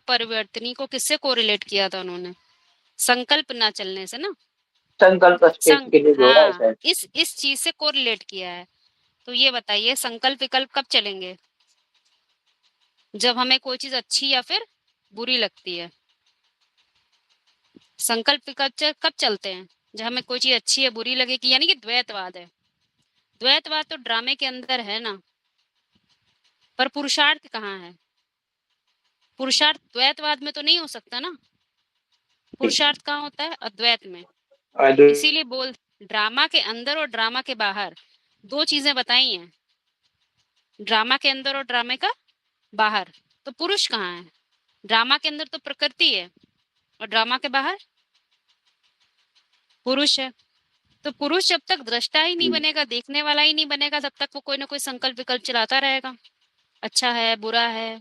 अपरिवर्तनीय को किससे कोरिलेट किया था उन्होंने? संकल्प ना चलने से ना। संकल्प स्टेज के लिए जोड़ा है हाँ, शायद। इस चीज से कोरिलेट किया है। तो ये बताइए संकल्प विकल्प कब चलेंगे? जब हमें कोई चीज अच्छी या फिर बुरी लगती है। संकल्प विकल्प कब चलते हैं? जब हमें कोई चीज अच्छी या बुरी लगेगी, यानी कि द्वैतवाद है। द्वैतवाद तो ड्रामे के अंदर है ना, पर पुरुषार्थ कहाँ है? पुरुषार्थ द्वैतवाद में तो नहीं हो सकता ना। पुरुषार्थ कहाँ होता है? अद्वैत में। इसीलिए बोल, ड्रामा के अंदर और ड्रामा के बाहर दो चीजें बताई हैं। ड्रामा के अंदर और ड्रामे का बाहर। तो पुरुष कहाँ है? ड्रामा के अंदर तो प्रकृति है और ड्रामा के बाहर पुरुष है। तो पुरुष जब तक दृष्टा ही नहीं बनेगा, देखने वाला ही नहीं बनेगा, तब तक वो कोई ना कोई संकल्प विकल्प चलाता रहेगा, अच्छा है बुरा है।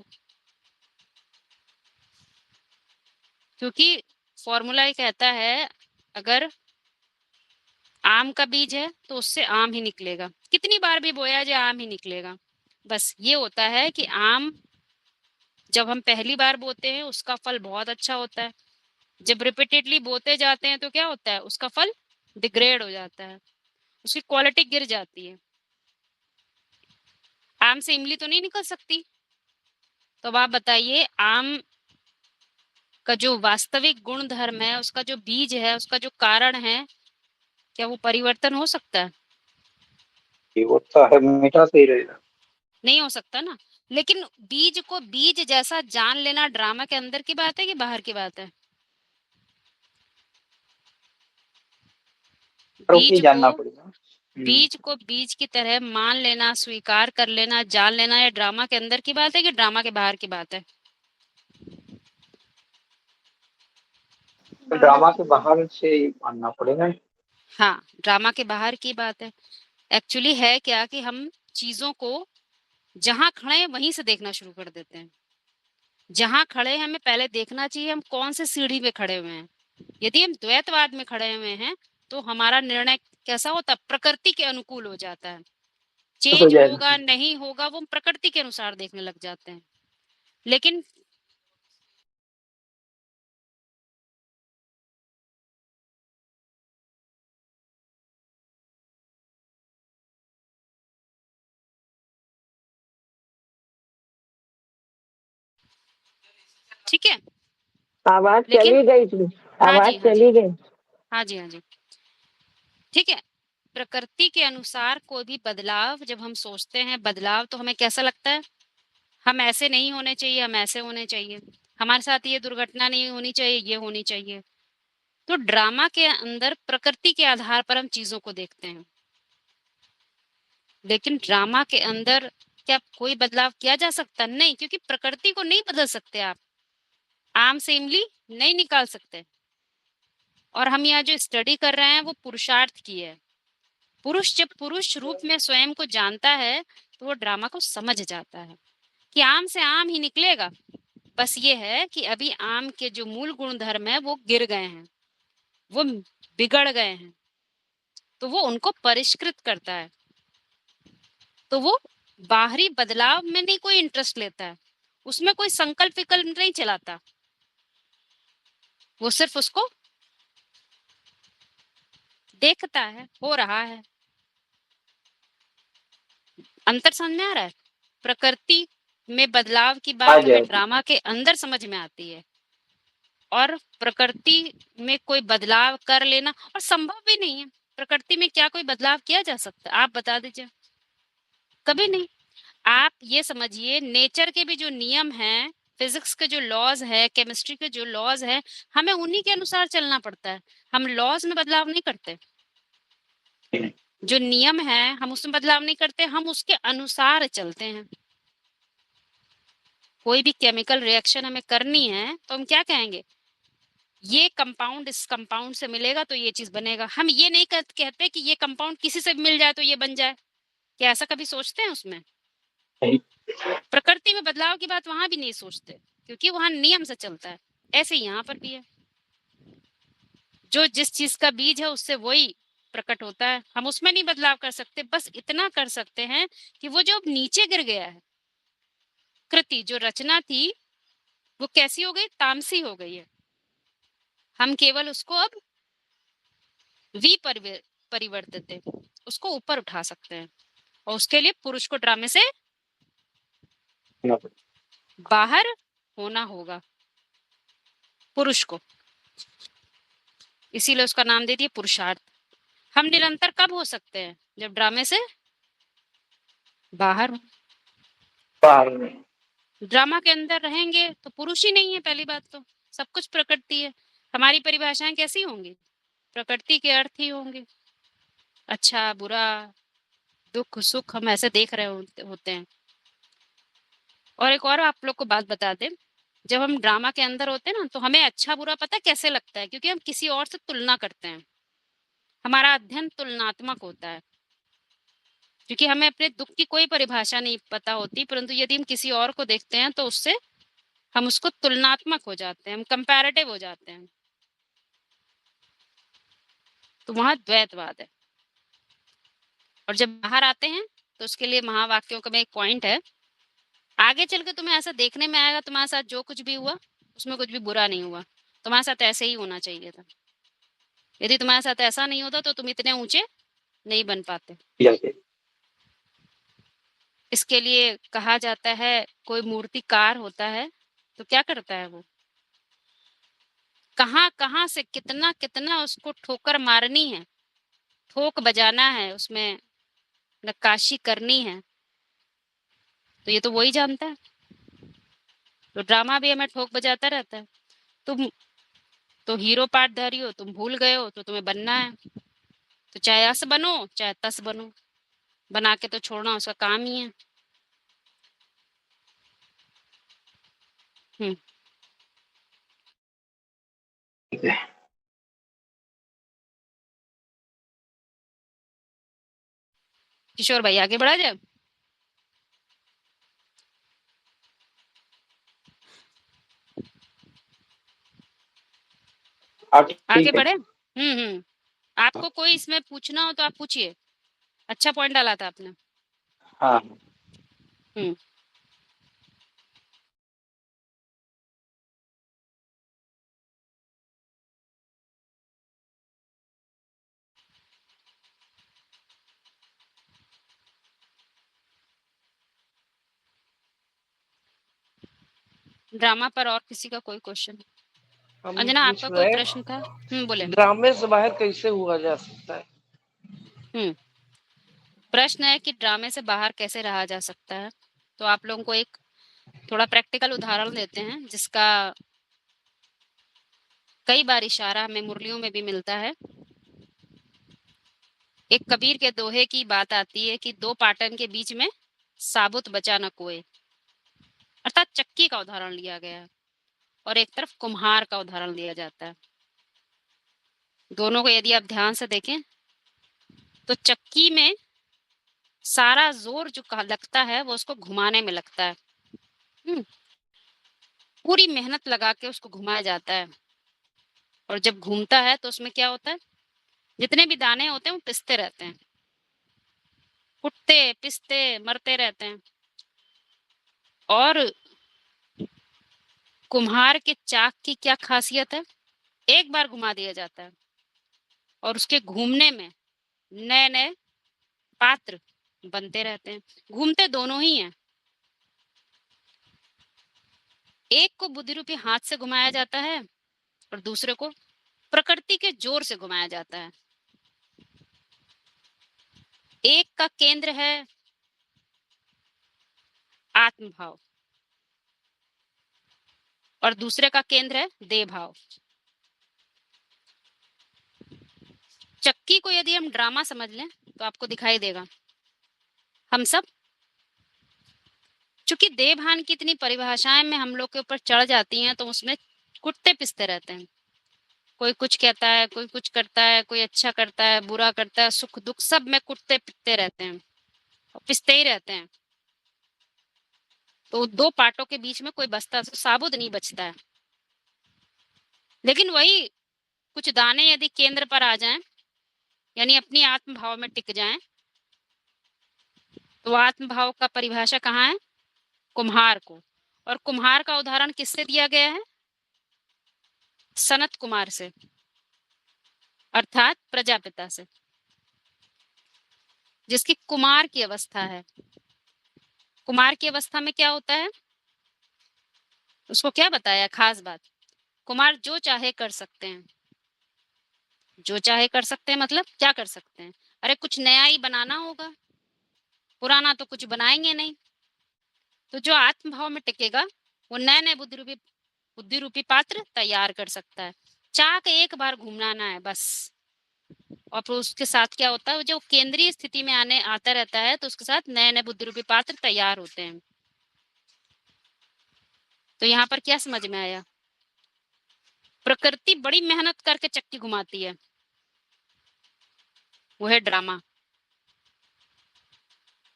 क्योंकि फॉर्मूला ही कहता है, अगर आम का बीज है तो उससे आम ही निकलेगा, कितनी बार भी बोया जाए आम ही निकलेगा। बस ये होता है कि आम जब हम पहली बार बोते हैं उसका फल बहुत अच्छा होता है, जब रिपीटेडली बोते जाते हैं तो क्या होता है, उसका फल डिग्रेड हो जाता है, उसकी क्वालिटी गिर जाती है। आम से इमली तो नहीं निकल सकती। तो अब आप बताइए, आम का जो वास्तविक गुण धर्म है, उसका जो बीज है, उसका जो कारण है, क्या वो परिवर्तन हो सकता है? ये होता है, मीठा सही रहेगा। नहीं हो सकता ना। लेकिन बीज को बीज जैसा जान लेना ड्रामा के अंदर की बात है कि बाहर की बात है? पर वो बीज को जानना पड़ेगा। बीज को बीज की तरह मान लेना, स्वीकार कर लेना, जान लेना, ये ड्रामा के अंदर की बात है कि ड्रामा के बाहर की बात है? तो ड्रामा के बाहर से मानना पड़ेगा। हाँ, ड्रामा के बाहर की बात है। एक्चुअली है क्या कि हम चीजों को जहां खड़े हैं वहीं से देखना शुरू कर देते हैं। जहां खड़े हैं हमें पहले देखना चाहिए हम कौन से सीढ़ी पे खड़े हुए हैं। यदि हम द्वैतवाद में खड़े हुए हैं तो हमारा निर्णय कैसा होता है, प्रकृति के अनुकूल हो जाता है। हो चेंज जाएगा। होगा नहीं होगा वो हम प्रकृति के अनुसार देखने लग जाते हैं। लेकिन ठीक है। आवाज लेकिन चली गई थी। हाँ आवाज जी, हाँ जी, चली गई। हाँ जी, हाँ जी, ठीक है। प्रकृति के अनुसार कोई भी बदलाव जब हम सोचते हैं, बदलाव तो हमें कैसा लगता है, हम ऐसे नहीं होने चाहिए, हम ऐसे होने चाहिए, हमारे साथ ये दुर्घटना नहीं होनी चाहिए, ये होनी चाहिए। तो ड्रामा के अंदर प्रकृति के आधार पर हम चीजों को देखते हैं। लेकिन ड्रामा के अंदर क्या कोई बदलाव किया जा सकता? नहीं, क्योंकि प्रकृति को नहीं बदल सकते आप। आम से इमली नहीं निकाल सकते। और हम यहाँ जो स्टडी कर रहे हैं वो पुरुषार्थ की है। पुरुष जब पुरुष रूप में स्वयं को जानता है तो वो ड्रामा को समझ जाता है कि आम से आम ही निकलेगा। बस ये है कि अभी आम के जो मूल गुण धर्म है वो गिर गए हैं, वो बिगड़ गए हैं, तो वो उनको परिष्कृत करता है। तो वो बाहरी बदलाव में नहीं कोई इंटरेस्ट लेता है, उसमें कोई संकल्प विकल्प नहीं चलाता, वो सिर्फ उसको देखता है हो रहा है। अंतर समझ में आ रहा है? प्रकृति में बदलाव की आ बात हमें जाएगा। ड्रामा के अंदर समझ में आती है, और प्रकृति में कोई बदलाव कर लेना और संभव भी नहीं है। प्रकृति में क्या कोई बदलाव किया जा सकता है? आप बता दीजिए। कभी नहीं। आप ये समझिए, नेचर के भी जो नियम हैं, फिजिक्स के जो लॉज है, केमिस्ट्री के जो लॉज है, हमें उन्हीं के अनुसार चलना पड़ता है। हम लॉज में बदलाव नहीं करते। जो नियम है हम उसमें बदलाव नहीं करते, हम उसके अनुसार चलते हैं। कोई भी केमिकल रिएक्शन हमें करनी है तो हम क्या कहेंगे, ये कंपाउंड इस कंपाउंड से मिलेगा तो ये चीज बनेगा। हम ये नहीं कहते कि ये कंपाउंड किसी से भी मिल जाए तो ये बन जाए। क्या ऐसा कभी सोचते हैं उसमें? नहीं। प्रकृति में बदलाव की बात वहां भी नहीं सोचते, क्योंकि वहां नियम से चलता है। ऐसे ही यहाँ पर भी है, जो जिस चीज का बीज है उससे वही प्रकट होता है। हम उसमें नहीं बदलाव कर सकते, बस इतना कर सकते हैं कि वो जो नीचे गिर गया है, कृति जो रचना थी वो कैसी हो गई? तामसी हो गई है। हम केवल उसको अब परिवर्तित है, उसको ऊपर उठा सकते हैं, और उसके लिए पुरुष को ड्रामे से ना। बाहर होना होगा, पुरुष को। इसीलिए उसका नाम दे दिया पुरुषार्थ। हम निरंतर कब हो सकते हैं? जब ड्रामे से बाहर हो। बाहर में। ड्रामा के अंदर रहेंगे तो पुरुष ही नहीं है, पहली बात तो। सब कुछ प्रकृति है। हमारी परिभाषाएं कैसी होंगी? प्रकृति के अर्थ ही होंगे। अच्छा बुरा, दुख सुख, हम ऐसे देख रहे होते हैं। और एक और आप लोग को बात बता दें, जब हम ड्रामा के अंदर होते हैं ना, तो हमें अच्छा बुरा पता कैसे लगता है? क्योंकि हम किसी और से तुलना करते हैं। हमारा अध्ययन तुलनात्मक होता है, क्योंकि हमें अपने दुख की कोई परिभाषा नहीं पता होती, परंतु यदि हम किसी और को देखते हैं तो उससे हम उसको तुलनात्मक हो जाते हैं, हम कंपैरेटिव हो जाते हैं। तो वहां द्वैतवाद है। और जब बाहर आते हैं तो उसके लिए महावाक्यों का में एक पॉइंट है, आगे चल के तुम्हें ऐसा देखने में आएगा तुम्हारे साथ जो कुछ भी हुआ उसमें कुछ भी बुरा नहीं हुआ, तुम्हारे साथ ऐसे ही होना चाहिए था। यदि तुम्हारे साथ ऐसा नहीं होता तो तुम इतने ऊंचे नहीं बन पाते। जैसे इसके लिए कहा जाता है, कोई मूर्तिकार होता है तो क्या करता है वो, कहाँ कहाँ से कितना कितना उसको ठोकर मारनी है, ठोक बजाना है, उसमें नक्काशी करनी है, तो ये तो वही जानता है। तो ड्रामा भी हमें ठोक बजाता रहता है। तुम तो हीरो पार्टधारी हो, तुम भूल गए हो तो तुम्हें बनना है, तो चाहे अस बनो चाहे तस बनो, बना के तो छोड़ना उसका काम ही है। हम्म। किशोर भाई आगे बढ़ा जाए। आगे ठीक है। बढ़े। आपको कोई इसमें पूछना हो तो आप पूछिए। अच्छा पॉइंट डाला था आपने। हाँ। हम्म। ड्रामा पर और किसी का कोई क्वेश्चन? हम अंजना पूछ आपका कोई रहे प्रश्न था? बोले। हैं ड्रामे से बाहर कैसे हुआ जा सकता है। हम्म। प्रश्न है कि ड्रामे से बाहर कैसे रहा जा सकता है। तो आप लोगों को एक थोड़ा प्रैक्टिकल उदाहरण देते हैं, जिसका कई बार इशारा हमें मुरलियों में भी मिलता है। एक कबीर के दोहे की बात आती है कि दो पाटन के बीच में साबुत बचा न कोई, अर्थात चक्की का उदाहरण लिया गया है, और एक तरफ कुम्हार का उदाहरण लिया जाता है। दोनों को यदि आप ध्यान से देखें तो चक्की में सारा जोर जो लगता है वो उसको घुमाने में लगता है। हम्म, पूरी मेहनत लगा के उसको घुमाया जाता है, और जब घूमता है तो उसमें क्या होता है, जितने भी दाने होते हैं वो पिसते रहते हैं, कुटते पिसते मरते रहते हैं। और कुम्हार के चाक की क्या खासियत है, एक बार घुमा दिया जाता है और उसके घूमने में नए नए पात्र बनते रहते हैं। घूमते दोनों ही हैं, एक को बुद्धि रूपी हाथ से घुमाया जाता है और दूसरे को प्रकृति के जोर से घुमाया जाता है। एक का केंद्र है आत्म भाव और दूसरे का केंद्र है देह भाव। चक्की को यदि हम ड्रामा समझ लें तो आपको दिखाई देगा, हम सब चूंकि देह भान की इतनी परिभाषाएं में हम लोग के ऊपर चढ़ जाती हैं, तो उसमें कुटते पिसते रहते हैं। कोई कुछ कहता है, कोई कुछ करता है, कोई अच्छा करता है, बुरा करता है, सुख दुख सब में कुटते पिटते रहते हैं और पिसते ही रहते हैं। तो दो पार्टों के बीच में कोई बचता साबुत नहीं बचता है। लेकिन वही कुछ दाने यदि केंद्र पर आ जाएं, यानी अपनी आत्म भाव में टिक जाएं, तो आत्म भाव का परिभाषा कहाँ है? कुम्हार को। और कुम्हार का उदाहरण किससे दिया गया है? सनत कुमार से, अर्थात प्रजापिता से, जिसकी कुमार की अवस्था है। कुमार की अवस्था में क्या होता है, उसको क्या बताया खास बात? कुमार जो चाहे कर सकते हैं। जो चाहे कर सकते हैं मतलब क्या कर सकते हैं? अरे कुछ नया ही बनाना होगा, पुराना तो कुछ बनाएंगे नहीं। तो जो आत्मभाव में टिकेगा वो नए नए बुद्धि रूपी पात्र तैयार कर सकता है। चाक एक बार घुमाना है बस, और फिर उसके साथ क्या होता है, जो केंद्रीय स्थिति में आने आता रहता है तो उसके साथ नए नए बुद्धि रूपी पात्र तैयार होते हैं। तो यहाँ पर क्या समझ में आया? प्रकृति बड़ी मेहनत करके चक्की घुमाती है, वो है ड्रामा।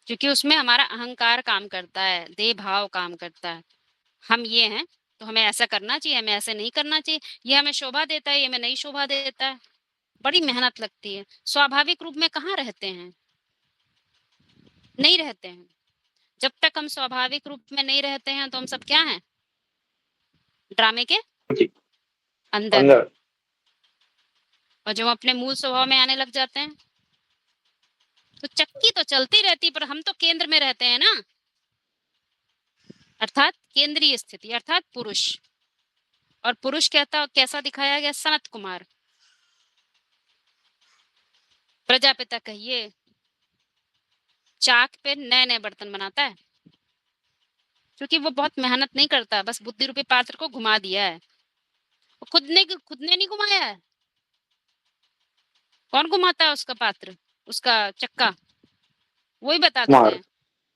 क्योंकि उसमें हमारा अहंकार काम करता है, देह भाव काम करता है। हम ये हैं तो हमें ऐसा करना चाहिए, हमें ऐसे नहीं करना चाहिए, ये हमें शोभा देता है, ये हमें नहीं शोभा देता है। बड़ी मेहनत लगती है। स्वाभाविक रूप में कहाँ रहते हैं? नहीं रहते हैं। जब तक हम स्वाभाविक रूप में नहीं रहते हैं तो हम सब क्या हैं? ड्रामे के जी, अंदर हैं। अंदर। और जब हम अपने मूल स्वभाव में आने लग जाते हैं तो चक्की तो चलती रहती, पर हम तो केंद्र में रहते हैं ना, अर्थात केंद्रीय स्थिति, अर्थात पुरुष। और पुरुष कहता कैसा दिखाया गया? सनत कुमार, प्रजापिता कहिए, चाक पे नए नए बर्तन बनाता है। क्योंकि वो बहुत मेहनत नहीं करता, बस बुद्धि रूपी पात्र को घुमा दिया है। खुद ने नहीं घुमाया है। कौन घुमाता है उसका पात्र, उसका चक्का? वही बता देते कुमार। हैं।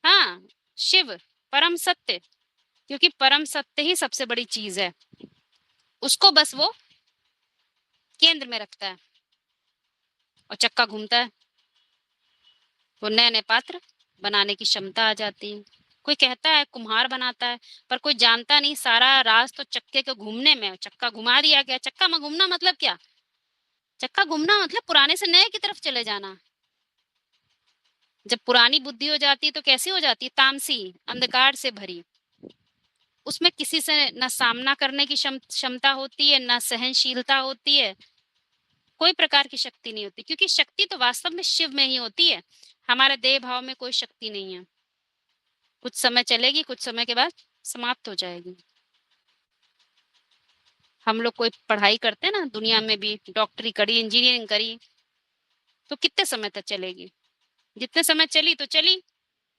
हाँ, शिव, परम सत्य। क्योंकि परम सत्य ही सबसे बड़ी चीज है, उसको बस वो केंद्र में रखता है और चक्का घूमता है, वो नए नए पात्र बनाने की क्षमता आ जाती है। कोई कहता है कुम्हार बनाता है, पर कोई जानता नहीं सारा राज तो चक्के के घूमने में। चक्का घुमा दिया गया। चक्का में घूमना मतलब क्या? चक्का घूमना मतलब पुराने से नए की तरफ चले जाना। जब पुरानी बुद्धि हो जाती है तो कैसी हो जाती है? तामसी, अंधकार से भरी। उसमें किसी से न सामना करने की क्षमता होती है, न सहनशीलता होती है, कोई प्रकार की शक्ति नहीं होती। क्योंकि शक्ति तो वास्तव में शिव में ही होती है, हमारे देह भाव में कोई शक्ति नहीं है। कुछ समय चलेगी, कुछ समय के बाद समाप्त हो जाएगी। हम लोग कोई पढ़ाई करते हैं ना, दुनिया में भी डॉक्टरी करी, इंजीनियरिंग करी, तो कितने समय तक चलेगी? जितने समय चली तो चली,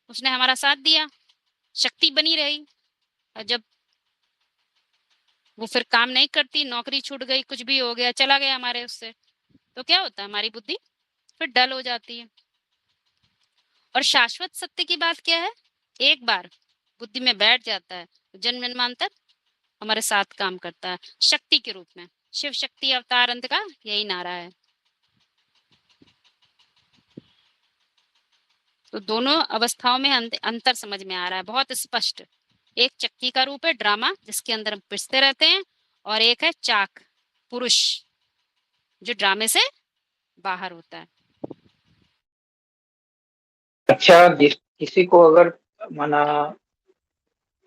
उसने हमारा साथ दिया, शक्ति बनी रही। और जब वो फिर काम नहीं करती, नौकरी छूट गई, कुछ भी हो गया, चला गया हमारे उससे, तो क्या होता है? हमारी बुद्धि फिर डल हो जाती है। और शाश्वत सत्य की बात क्या है? एक बार बुद्धि में बैठ जाता है, जन्म जन्मांतर हमारे साथ काम करता है, शक्ति के रूप में। शिव शक्ति अवतार अंत का यही नारा है। तो दोनों अवस्थाओं में अंतर समझ में आ रहा है, बहुत स्पष्ट। एक चक्की का रूप है ड्रामा, जिसके अंदर हम पिसते रहते हैं, और एक है चाक, पुरुष, जो ड्रामे से बाहर होता है। अच्छा, जिस किसी को अगर माना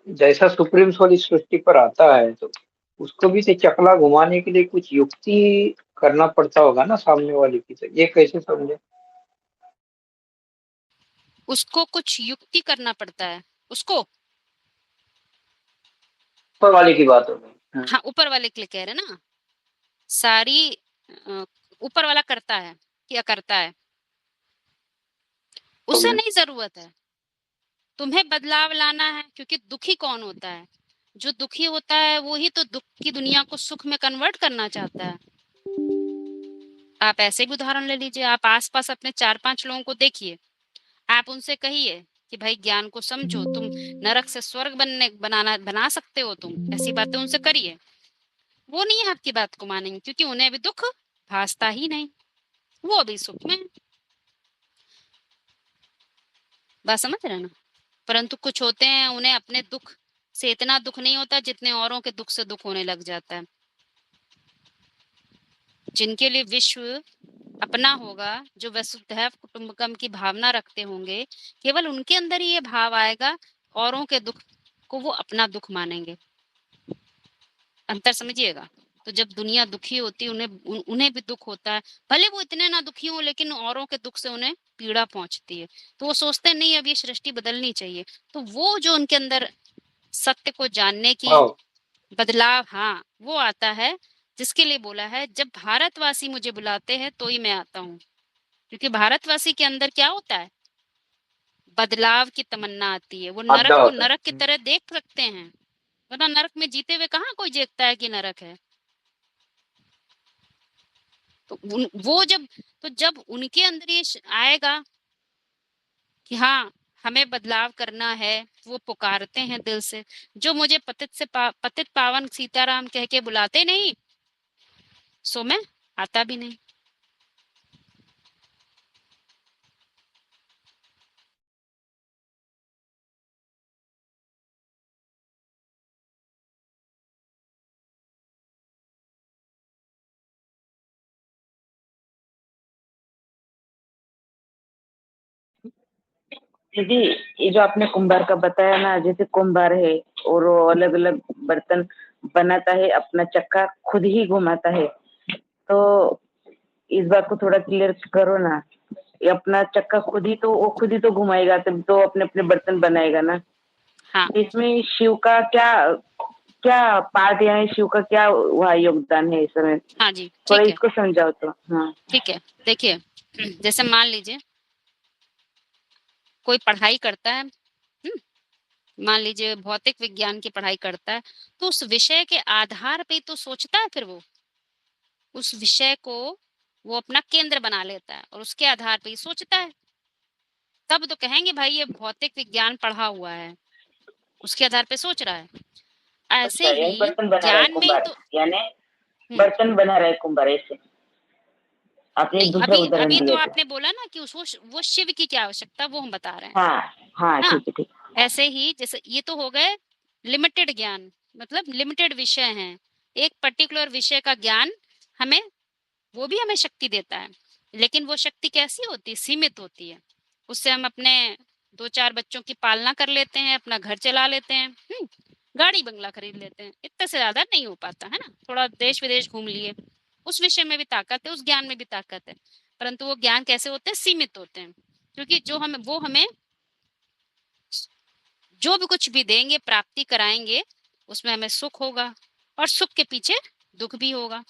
जैसा सुप्रीम सोल इस सृष्टि पर आता है तो उसको भी से चकला घुमाने के लिए कुछ युक्ति करना पड़ता होगा ना सामने वाले की। तो ये कैसे समझे? उसको कुछ युक्ति करना पड़ता है, उसको। ऊपर वाले की बात हो गई। हाँ, ऊपर वाले के लिए कह रहे ना, सारी ऊपर वाला करता है, क्या करता है, उसे नहीं जरूरत है। तुम्हें बदलाव लाना है, क्योंकि दुखी कौन होता है? जो दुखी होता है वो ही तो दुख की दुनिया को सुख में कन्वर्ट करना चाहता है। आप ऐसे भी उदाहरण ले लीजिए, आप आसपास अपने 4-5 लोगों को देखिए, आप उनसे कहिए कि भाई ज्ञान को समझो, तुम नरक से स्वर्ग बना सकते हो, तुम ऐसी बातें उनसे करिए। वो नहीं आपकी बात को मानेंगे, क्योंकि उन्हें भी दुख भासता ही नहीं, वो भी सुख में। बात समझ रहे ना? परंतु कुछ होते हैं, उन्हें अपने दुख से इतना दुख नहीं होता जितने औरों के दुख से दुख होने लग जाता है। जिनके लिए विश्व अपना होगा, जो वसुधैव कुटुंबकम की भावना रखते होंगे, केवल उनके अंदर ही ये भाव आएगा, औरों के दुख को वो अपना दुख मानेंगे। अंतर समझिएगा। तो जब दुनिया दुखी होती है उन्हें भी दुख होता है, भले वो इतने ना दुखी हो लेकिन औरों के दुख से उन्हें पीड़ा पहुंचती है। तो वो सोचते हैं नहीं अब ये सृष्टि बदलनी चाहिए। तो वो जो उनके अंदर सत्य को जानने की वाह, बदलाव, हाँ वो आता है, जिसके लिए बोला है जब भारतवासी मुझे बुलाते हैं तो ही मैं आता हूँ। क्योंकि भारतवासी के अंदर क्या होता है, बदलाव की तमन्ना आती है। वो नरक आपदा को होता नरक की है। तरह देख सकते हैं, वरना नरक में जीते हुए कहाँ कोई देखता है कि नरक है। तो वो जब उनके अंदर ये आएगा कि हाँ हमें बदलाव करना है, वो पुकारते हैं दिल से। जो मुझे पतित पावन सीताराम कह के बुलाते नहीं, सो मैं आता भी नहीं। दीदी, ये जो आपने कुंभार का बताया ना, जैसे कुंभार है और वो अलग अलग बर्तन बनाता है, अपना चक्का खुद ही घुमाता है, तो इस बात को थोड़ा क्लियर करो ना। ये अपना चक्का खुद ही तो घुमाएगा, तब तो अपने अपने बर्तन बनाएगा ना। हाँ इसमें शिव का क्या क्या पार्ट, यानी शिव का क्या वहाँ योगदान है इसमें? हाँ जी थोड़ा ठीक है, इसको समझाओ तो। हाँ, ठीक है। देखिए जैसे मान लीजिए कोई पढ़ाई करता है, मान लीजिए भौतिक विज्ञान की पढ़ाई करता है, तो उस विषय के आधार पे तो सोचता है, फिर वो उस विषय को वो अपना केंद्र बना लेता है और उसके आधार पे ही सोचता है। तब तो कहेंगे भाई ये भौतिक विज्ञान पढ़ा हुआ है, उसके आधार पे सोच रहा है। ऐसे अच्छा, ही यानी बर्तन बना रहा है ज्ञान में ही कुंभार, तो यानी हम्म, बर्तन बना रहा है कुंभार, ऐसे आपने नहीं एक दूसरा अभी उदाहरण अभी तो दिया था। आपने बोला ना कि वो शिव की क्या आवश्यकता, वो हम बता रहे हैं। हाँ हाँ, हाँ, ठीक है, ठीक। ऐसे ही जैसे ये तो हो गए लिमिटेड ज्ञान, मतलब लिमिटेड विषय हैं। एक पर्टिकुलर विषय का ज्ञान हमें, वो भी हमें शक्ति देता है, लेकिन वो शक्ति कैसी होती है, सीमित होती है। उससे हम अपने दो चार बच्चों की पालना कर लेते हैं, अपना घर चला लेते हैं, गाड़ी बंगला खरीद लेते हैं, इतने से ज्यादा नहीं हो पाता है ना। थोड़ा देश विदेश घूम लिए, उस विषय में भी ताकत है, उस ज्ञान में भी ताकत है, परंतु वो ज्ञान कैसे होते हैं, सीमित होते हैं। क्योंकि वो हमें जो भी कुछ भी देंगे, प्राप्ति कराएंगे, उसमें हमें सुख होगा और सुख के पीछे दुख भी होगा।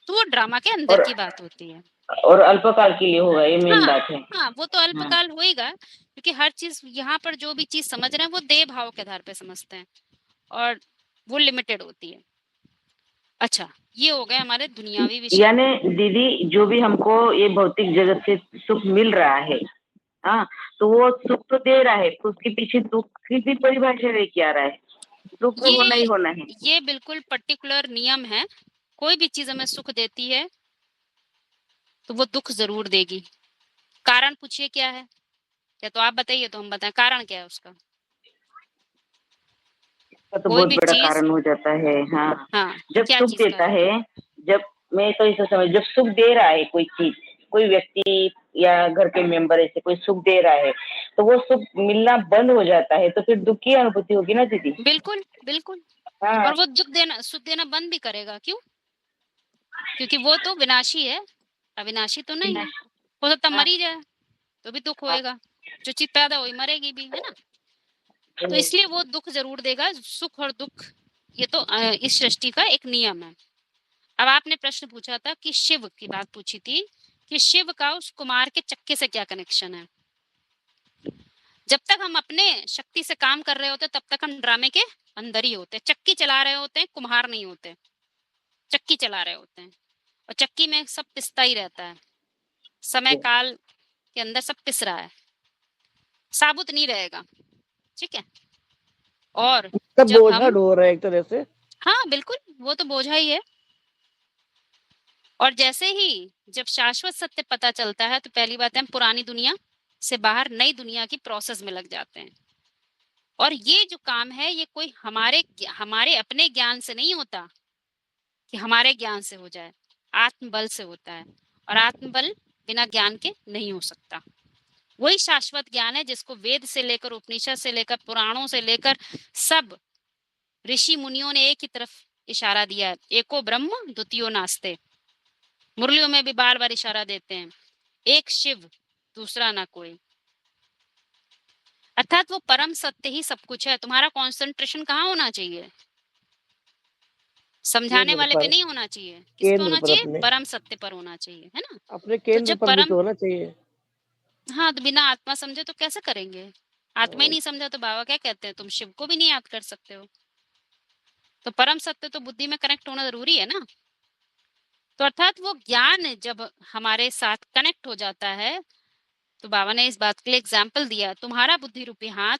तो वो ड्रामा के अंदर और की बात होती है। और अल्पकाल के लिए होगा, ये मेन हाँ बात है। हाँ, वो तो हाँ, अल्पकाल होएगा, क्योंकि हर चीज यहाँ पर जो भी चीज समझ रहे हैं वो देह भाव के आधार पे समझते हैं, और वो लिमिटेड होती है। अच्छा, ये हो गए हमारे दुनियावी विषय। यानी दीदी, जो भी हमको ये भौतिक जगत से सुख मिल रहा है, हाँ, तो वो सुख तो दे रहा है, तो उसके पीछे दुख की भी परिभाषा लेके आ रहा है। दुख तो होना ही ये होना है। ये बिल्कुल पर्टिकुलर नियम है। कोई भी चीज हमें सुख देती है तो वो दुख जरूर देगी। कारण पूछिए क्या है, या तो आप बताइए तो हम बताएं कारण क्या है उसका। इसका तो कोई बहुत भी बड़ा चीज, कारण हो जाता है। हाँ, हाँ जब क्या सुख चीज का देता है। है, जब मैं तो ऐसा समझ, जब सुख दे रहा है कोई चीज, कोई व्यक्ति या घर के मेंबर ऐसे कोई सुख दे रहा है, तो वो सुख मिलना बंद हो जाता है, तो फिर दुख की अनुभूति होगी ना दीदी। बिल्कुल बिल्कुल। हाँ, और वो सुख देना बंद भी करेगा, क्यों? क्योंकि वो तो विनाशी है, अविनाशी तो नहीं है। हो सकता हाँ, मर ही जाए तो भी दुख हाँ, होएगा, जो चीज पैदा हुई मरेगी भी, है ना। तो इसलिए वो दुख जरूर देगा, सुख और दुख, ये तो इस सृष्टि का एक नियम है। अब आपने प्रश्न पूछा था कि शिव की बात पूछी थी कि शिव का उस कुमार के चक्के से क्या कनेक्शन है। जब तक हम अपने शक्ति से काम कर रहे होते तब तक हम ड्रामे के अंदर ही होते, चक्की चला रहे होते हैं, कुम्हार नहीं होते, चक्की चला रहे होते हैं। और चक्की में सब पिसता ही रहता है, समय काल के अंदर सब पिस रहा है, साबुत नहीं रहेगा, ठीक है। और सब जब बोझा हम, ढो रहा है एक तरह से। हाँ बिल्कुल, वो तो बोझा ही है। और जैसे ही जब शाश्वत सत्य पता चलता है तो पहली बात है हम पुरानी दुनिया से बाहर नई दुनिया की प्रोसेस में लग जाते हैं। और ये जो काम है ये कोई हमारे हमारे अपने ज्ञान से नहीं होता कि हमारे ज्ञान से हो जाए, आत्मबल से होता है। और आत्मबल बिना ज्ञान के नहीं हो सकता। वही शाश्वत ज्ञान है जिसको वेद से लेकर उपनिषद से लेकर पुराणों से लेकर सब ऋषि मुनियों ने एक ही तरफ इशारा दिया है, एको ब्रह्म द्वितीयो नास्ते। मुरलियों में भी बार बार इशारा देते हैं, एक शिव दूसरा ना कोई। अर्थात वो परम सत्य ही सब कुछ है। तुम्हारा कंसंट्रेशन कहाँ होना चाहिए? समझाने केंद्र वाले पे पर, नहीं होना चाहिए, किस पे केंद्र होना पर चाहिए? अपने परम सत्य पर होना चाहिए, है ना? अपने तो केंद्र जब पर भी परम, तो होना चाहिए। हाँ, तो बिना आत्मा समझे तो कैसे करेंगे? आत्मा ही नहीं समझा तो बाबा क्या कहते हैं, तुम शिव को भी नहीं याद कर सकते हो। तो परम सत्य तो बुद्धि में कनेक्ट होना जरूरी है ना। तो अर्थात वो ज्ञान जब हमारे साथ कनेक्ट हो जाता है, तो बाबा ने इस बात के लिए एग्जाम्पल दिया, तुम्हारा बुद्धि रूपी हाथ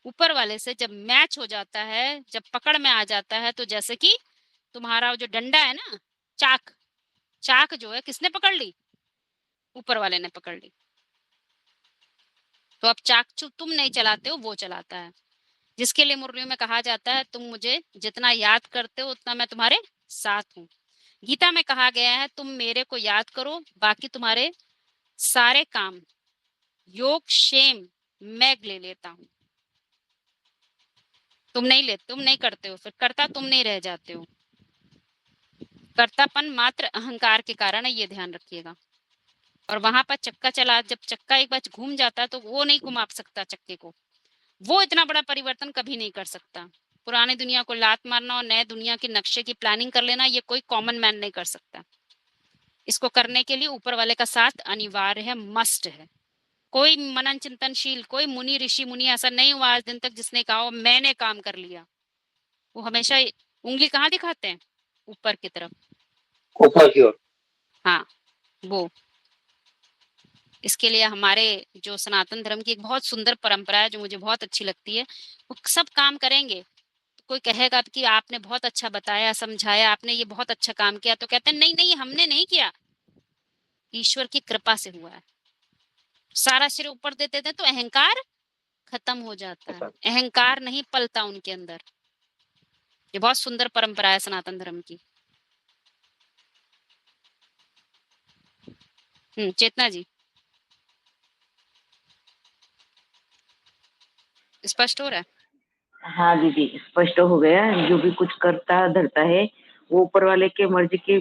ऊपर वाले से जब मैच हो जाता है, जब पकड़ में आ जाता है, तो जैसे कि तुम्हारा जो डंडा है ना, चाक, चाक जो है किसने पकड़ ली? ऊपर वाले ने पकड़ ली। तो अब चाक तुम नहीं चलाते हो, वो चलाता है। जिसके लिए मुरलियों में कहा जाता है, तुम मुझे जितना याद करते हो उतना मैं तुम्हारे साथ हूँ। गीता में कहा गया है, तुम मेरे को याद करो, बाकी तुम्हारे सारे काम योग क्षेम मैं ले लेता हूँ। तुम नहीं करते हो, फिर करता तुम नहीं रह जाते हो। कर्तापन मात्र अहंकार के कारण है, ये ध्यान रखिएगा। और वहां पर चक्का चला, जब चक्का एक बार घूम जाता है तो वो नहीं घुमा सकता चक्के को, वो इतना बड़ा परिवर्तन कभी नहीं कर सकता। पुरानी दुनिया को लात मारना और नए दुनिया के नक्शे की प्लानिंग कर लेना, ये कोई कॉमन मैन नहीं कर सकता। इसको करने के लिए ऊपर वाले का साथ अनिवार्य है, मस्ट है। कोई मनन चिंतनशील, कोई मुनि ऋषि मुनि ऐसा नहीं हुआ आज दिन तक जिसने कहा मैंने काम कर लिया। वो हमेशा उंगली कहाँ दिखाते हैं? ऊपर की तरफ। ऊपर की ओर। हाँ, वो इसके लिए हमारे जो सनातन धर्म की एक बहुत सुंदर परंपरा है जो मुझे बहुत अच्छी लगती है, वो सब काम करेंगे। कोई कहेगा कि आपने बहुत अच्छा बताया, समझाया, आपने ये बहुत अच्छा काम किया, तो कहते हैं नहीं नहीं हमने नहीं किया, ईश्वर की कृपा से हुआ है। सारा सिर ऊपर दे देते तो अहंकार खत्म हो जाता है, अहंकार नहीं पलता उनके अंदर। ये बहुत सुंदर परंपरा है सनातन धर्म की। चेतना जी, स्पष्ट हो रहा है? हाँ दीदी, स्पष्ट हो गया। जो भी कुछ करता धरता है वो ऊपर वाले के मर्जी के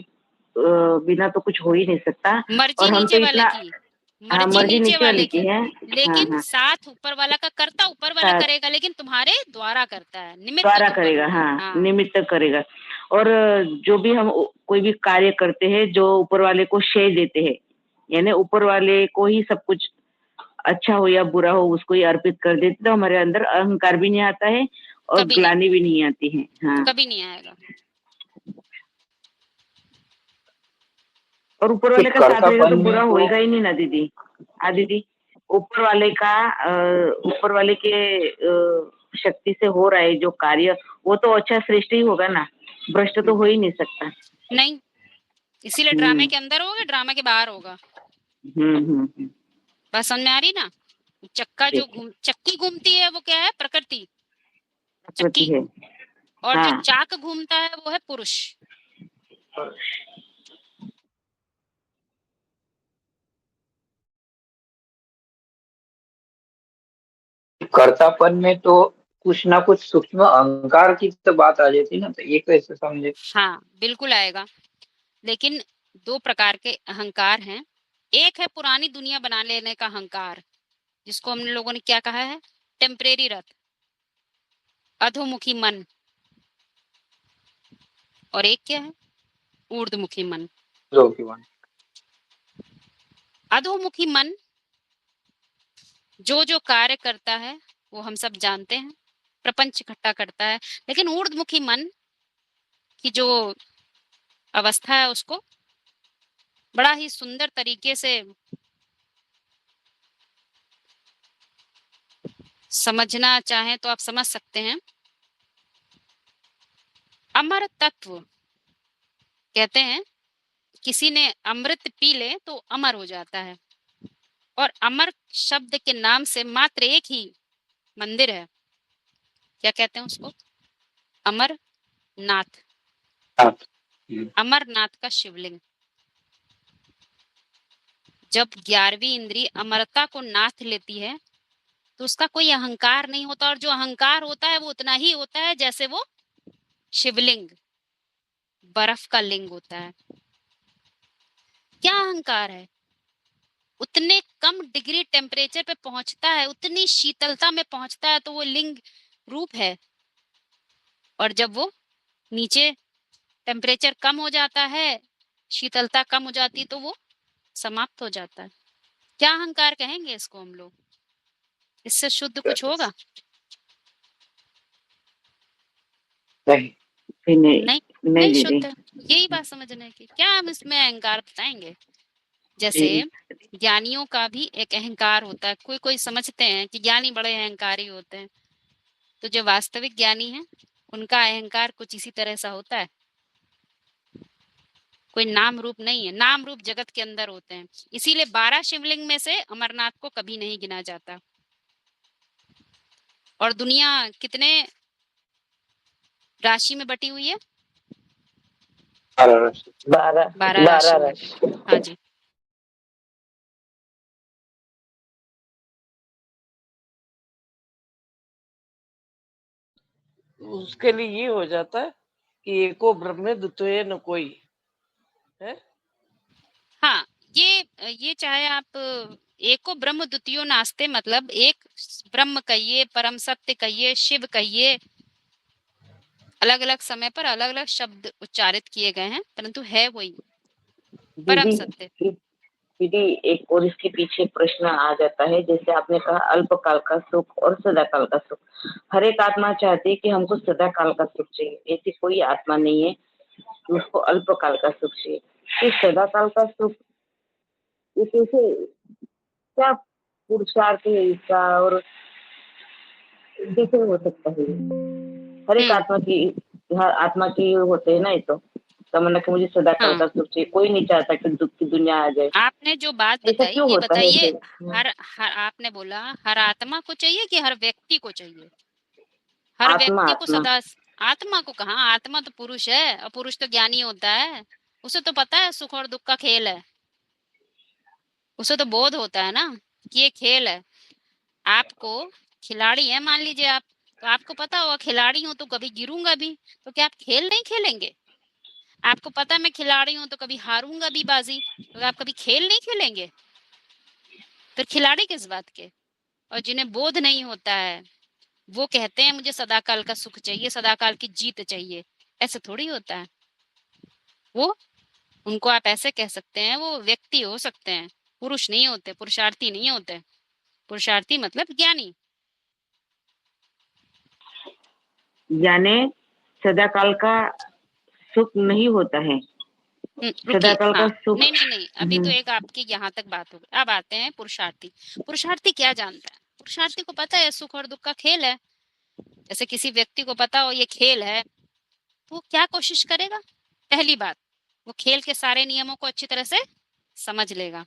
बिना तो कुछ हो ही नहीं सकता। मर्जी और हम नीचे तो वाले इतना, की, हाँ, मर्जी मर्जी नीचे नीचे वाले वाले की की, है। हाँ लेकिन हाँ, साथ ऊपर वाला का करता ऊपर वाला साथ करेगा, लेकिन तुम्हारे द्वारा करता है, निमित्त द्वारा तुम करेगा, बनोगे। हाँ, हाँ, निमित्त करेगा। और जो भी हम कोई भी कार्य करते हैं जो ऊपर वाले को श्रेय देते हैं, यानी ऊपर वाले को ही सब कुछ, अच्छा हो या बुरा हो, उसको ही अर्पित कर देते, तो हमारे अंदर अहंकार भी नहीं आता है और कभी नहीं, ग्लानि भी नहीं आती है। हाँ, कभी नहीं आएगा। और ऊपर कि वाले का साथ रहेगा कर्तापन तो में बुरा तो होएगा ही नहीं ना दीदी। हाँ दीदी, ऊपर वाले का ऊपर वाले के शक्ति से हो रहा है जो कार्य, वो तो अच्छा श्रेष्ठ ही होगा ना, भ्रष्ट तो हो ही नहीं सकता। नहीं, इसीलिए ड्रामे हम्म के अंदर होगा, ड्रामा के बाहर होगा। हम्म। बात समझ में आ रही ना? चक्का जो ठीक है, चक्की घूमती है वो क्या है? प्रकृति, प्रकृति चक्की। है। और जो हाँ, चाक घूमता है वो है पुरुष। कर्तापन में तो कुछ ना कुछ सूक्ष्म अहंकार की तो बात आ जाती ना, तो ये कैसे समझे? हाँ, बिल्कुल आएगा। लेकिन दो प्रकार के अहंकार हैं। एक है पुरानी दुनिया बना लेने का अहंकार, जिसको हम लोगों ने क्या कहा है? टेम्परेरी रथ, अधोमुखी मन। और एक क्या है? ऊर्ध्वमुखी मन। जो कि वन। अधोमुखी मन जो जो कार्य करता है वो हम सब जानते हैं, प्रपंच इकट्ठा करता है। लेकिन ऊर्ध्वमुखी मन की जो अवस्था है उसको बड़ा ही सुंदर तरीके से समझना चाहें तो आप समझ सकते हैं। अमर तत्व कहते हैं, किसी ने अमृत पी ले तो अमर हो जाता है। और अमर शब्द के नाम से मात्र एक ही मंदिर है, क्या कहते हैं उसको? अमरनाथ। हाँ। अमरनाथ का शिवलिंग। जब 11वीं इंद्री अमरता को नाथ लेती है तो उसका कोई अहंकार नहीं होता, और जो अहंकार होता है वो उतना ही होता है जैसे वो शिवलिंग, बर्फ का लिंग होता है। क्या अहंकार है? उतने कम डिग्री टेम्परेचर पे पहुंचता है, उतनी शीतलता में पहुंचता है तो वो लिंग रूप है, और जब वो नीचे टेम्परेचर कम हो जाता है, शीतलता कम हो जाती है तो वो समाप्त हो जाता है। क्या अहंकार कहेंगे इसको हम लोग? इससे शुद्ध कुछ होगा? नहीं। नहीं नहीं, नहीं नहीं दीदी। शुद्ध है। यही बात समझने की। क्या हम इसमें अहंकार बताएंगे? जैसे जी ज्ञानियों का भी एक अहंकार होता है। कोई कोई समझते हैं कि ज्ञानी बड़े अहंकारी होते हैं, तो जो वास्तविक ज्ञानी है उनका अहंकार कुछ इसी तरह सा होता है। कोई नाम रूप नहीं है, नाम रूप जगत के अंदर होते हैं। इसीलिए 12 शिवलिंग में से अमरनाथ को कभी नहीं गिना जाता। और दुनिया कितने राशि में बटी हुई है? 12 12 12 राशि में। राशि। हाँ जी। उसके लिए ये हो जाता है कि एको ब्रह्मे द्वितीय न कोई है। हाँ, ये चाहे आप एको ब्रह्म द्वितीयो नास्ते, मतलब एक ब्रह्म कहिए, परम सत्य कहिए, शिव कहिए, अलग अलग समय पर अलग अलग शब्द उच्चारित किए गए हैं, परंतु है वही परम दीदी सत्य। दीदी एक और इसके पीछे प्रश्न आ जाता है, जैसे आपने कहा अल्पकाल का सुख और सदाकाल का सुख। हर एक आत्मा चाहती है कि हमको सदाकाल का सुख चाहिए, ऐसी कोई आत्मा नहीं है कि उसको अल्पकाल का सुख चाहिए। तो सदाकाल का सुख इसे क्या पुरुषार्थ है इसका, और कैसे हो सकता है? हर एक हम्म। आत्मा की होते हैं ना, ये तो तमन्ना कि मुझे सदाकाल हाँ, का सुख चाहिए। कोई नहीं चाहता कि दुख की दुनिया आ जाए। आपने जो बात ऐसा बताई क्यों ये होता है बताइए। फिर? हर आपने बोला हर आत्मा को चाहिए कि हर व्यक्ति को चाहिए? हर आत्मा व्यक्ति को आत्मा सदा। आत्मा को कहाँ? आत्मा तो पुरुष है, और पुरुष तो ज्ञानी होता है। उसे तो पता है सुख और दुख का खेल है। उसे तो बोध होता है ना कि ये खेल है। आपको खिलाड़ी है मान लीजिए आप, तो आपको पता होगा खिलाड़ी हूं तो कभी गिरूंगा भी, तो क्या आप खेल नहीं खेलेंगे? आपको पता है मैं खिलाड़ी हूं तो कभी हारूंगा भी बाजी, तो आप कभी खेल नहीं खेलेंगे? फिर खिलाड़ी किस बात के? और जिन्हें बोध नहीं होता है वो कहते हैं मुझे सदाकाल का सुख चाहिए, सदाकाल की जीत चाहिए। ऐसे थोड़ी होता है। वो उनको आप ऐसे कह सकते हैं, वो व्यक्ति हो सकते हैं, पुरुष नहीं होते, पुरुषार्थी नहीं होते। पुरुषार्थी मतलब ज्ञानी। यानी सदाकाल का सुख नहीं होता है। रुकिए। सदाकाल का हाँ, सुख। नहीं नहीं नहीं, अभी तो एक आपकी यहाँ तक बात हो गई। अब आते हैं पुरुषार्थी। पुरुषार्थी क्या जानता है? पुरुषार्थी को पता है सुख और दुख का खेल है। जैसे किसी व्यक्ति को पता हो ये खेल है, तो वो क्या कोशिश करेगा? पहली बात, वो खेल के सारे नियमों को अच्छी तरह से समझ लेगा।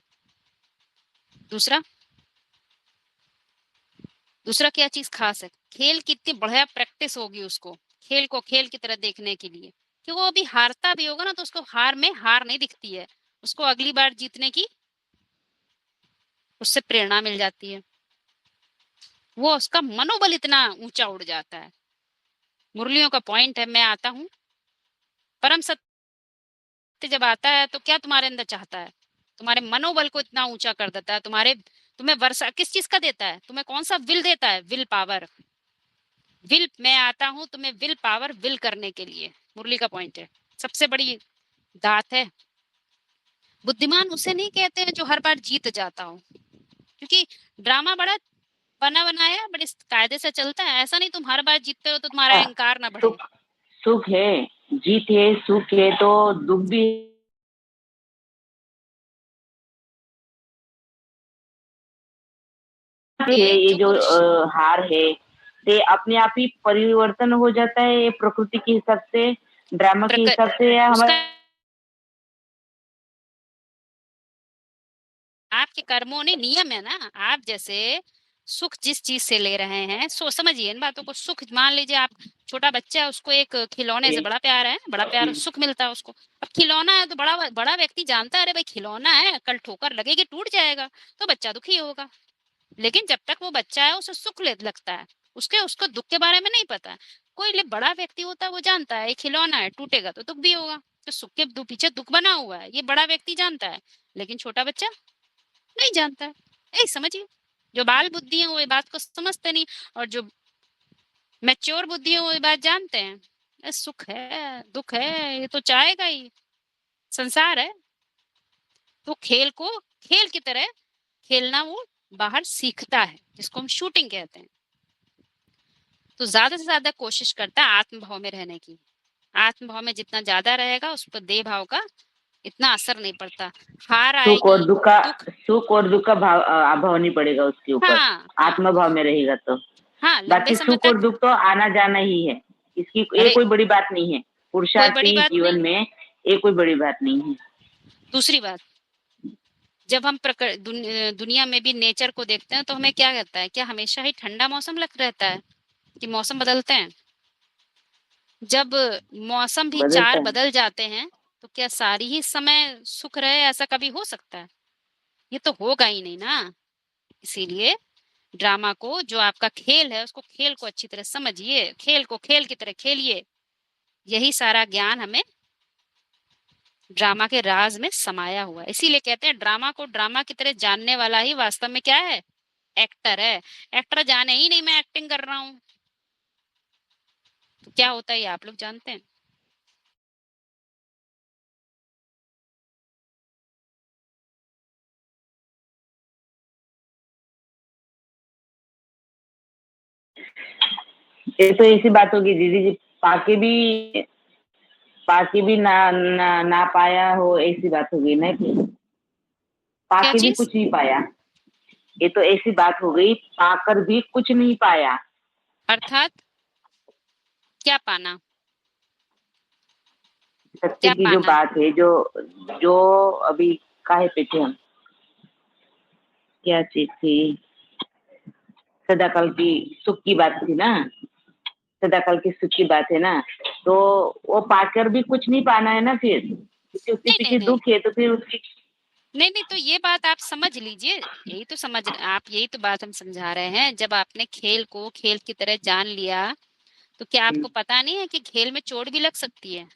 दूसरा, दूसरा क्या चीज खास है? खेल की इतनी बढ़िया प्रैक्टिस होगी उसको, खेल को खेल की तरह देखने के लिए, कि वो अभी हारता भी होगा ना तो उसको हार में हार नहीं दिखती है, उसको अगली बार जीतने की उससे प्रेरणा मिल जाती है। वो उसका मनोबल इतना ऊंचा उड़ जाता है। मुरलियों का पॉइंट है, मैं आता हूँ, परम सत्य जब आता है तो क्या तुम्हारे अंदर चाहता है? तुम्हारे मनोबल को इतना ऊंचा कर देता है। तुम्हें वर्षा किस चीज का देता है? तुम्हें कौन सा विल देता है? Will power. विल, मैं आता हूं तुम्हें विल पावर, विल करने के लिए। मुरली का पॉइंट है, सबसे बड़ी दात है। बुद्धिमान उसे नहीं कहते हैं जो हर बार जीत जाता हो, क्योंकि ड्रामा बड़ा बना बनाया, बड़े कायदे से चलता है। ऐसा नहीं तुम हर बार जीतते हो तो तुम्हारा हाँ, अहंकार ना बढ़े। सुख सुख है, जीत है, सुख है, तो दुख भी है। ये ये जो जो पुरुष, हार है, ते अपने आप ही परिवर्तन हो जाता है, ये प्रकृति के हिसाब से, ड्रामा के हिसाब से, या उसका हमारे आपके कर्मों ने नियम है ना। आप जैसे सुख जिस चीज से ले रहे हैं, समझिए इन बातों को। सुख, मान लीजिए आप छोटा बच्चा है, उसको एक खिलौने से बड़ा प्यार है, बड़ा प्यार सुख मिलता है उसको। अब खिलौना है तो बड़ा बड़ा व्यक्ति जानता है, अरे भाई खिलौना है, कल ठोकर लगेगी टूट जाएगा, तो बच्चा दुखी होगा। लेकिन जब तक वो बच्चा है उसे सुख लगता है, उसके उसको दुख के बारे में नहीं पता। कोई बड़ा व्यक्ति होता है, वो जानता है ये खिलौना है, टूटेगा तो दुख भी होगा, तो सुख के पीछे दुख बना हुआ है, ये बड़ा व्यक्ति जानता है। लेकिन छोटा बच्चा नहीं जानता है। यही समझिए, जो बाल बुद्धि है वो ये बात को समझते नहीं, और जो मैच्योर बुद्धि है वो ये बात जानते हैं। सुख है दुख है ये तो चाहेगा ही, संसार है। तो खेल को खेल की तरह खेलना वो बाहर सीखता है, जिसको हम शूटिंग कहते हैं। तो ज्यादा से ज्यादा कोशिश करता है आत्मभाव में रहने की। आत्मभाव में जितना ज्यादा रहेगा उस पर देह भाव का इतना असर नहीं पड़ता। हार सुख और आएगी, दुख का सुख और दुख का अभाव नहीं पड़ेगा उसके ऊपर। हाँ आत्म भाव में रहेगा तो हाँ, लंबे बाकी समय सुख और तक। दुख तो आना जाना ही है, इसकी ये अरे कोई बड़ी बात नहीं है। कोई बड़ी पुरुषार्थी बात जीवन नहीं। में ये कोई बड़ी बात नहीं है। दूसरी बात, जब हम दुनिया में भी नेचर को देखते हैं तो हमें क्या कहता है, क्या हमेशा ही ठंडा मौसम लग रहता है कि मौसम बदलते हैं? जब मौसम भी बदलता चार है। बदल जाते हैं तो क्या सारी ही समय सुख रहे, ऐसा कभी हो सकता है? ये तो होगा ही नहीं ना। इसीलिए ड्रामा को, जो आपका खेल है, उसको खेल को अच्छी तरह समझिए, खेल को खेल की तरह खेलिए। यही सारा ज्ञान हमें ड्रामा के राज में समाया हुआ है। इसीलिए कहते हैं ड्रामा को ड्रामा की तरह जानने वाला ही वास्तव में क्या है, एक्टर है। एक्टर जाने ही नहीं मैं एक्टिंग कर रहा हूँ तो क्या होता है ये आप लोग जानते हैं। ये तो ऐसी बात होगी दीदी जी, पाके भी ना पाया हो, ऐसी बात होगी ना कि क्या पाके भी चीज? कुछ नहीं पाया। ये तो ऐसी बात हो गई, पाकर भी कुछ नहीं पाया। अर्थात क्या पाना? सत्य क्या की जो पाना? बात है, जो जो अभी काहे पे थे हम, क्या चीज थी, सदाकाल की सुख की बात थी ना, सदाकाल की सुख की बात है ना। तो वो पाकर भी कुछ नहीं पाना है ना, फिर क्योंकि उसके नहीं नहीं पीछे नहीं दुख है, तो फिर उसकी नहीं नहीं, तो ये बात आप समझ लीजिए। यही तो आप, यही तो बात हम समझा रहे हैं। जब आपने खेल को खेल की तरह जान लिया तो क्या आपको पता नहीं है कि खेल में चोट भी लग सकती है?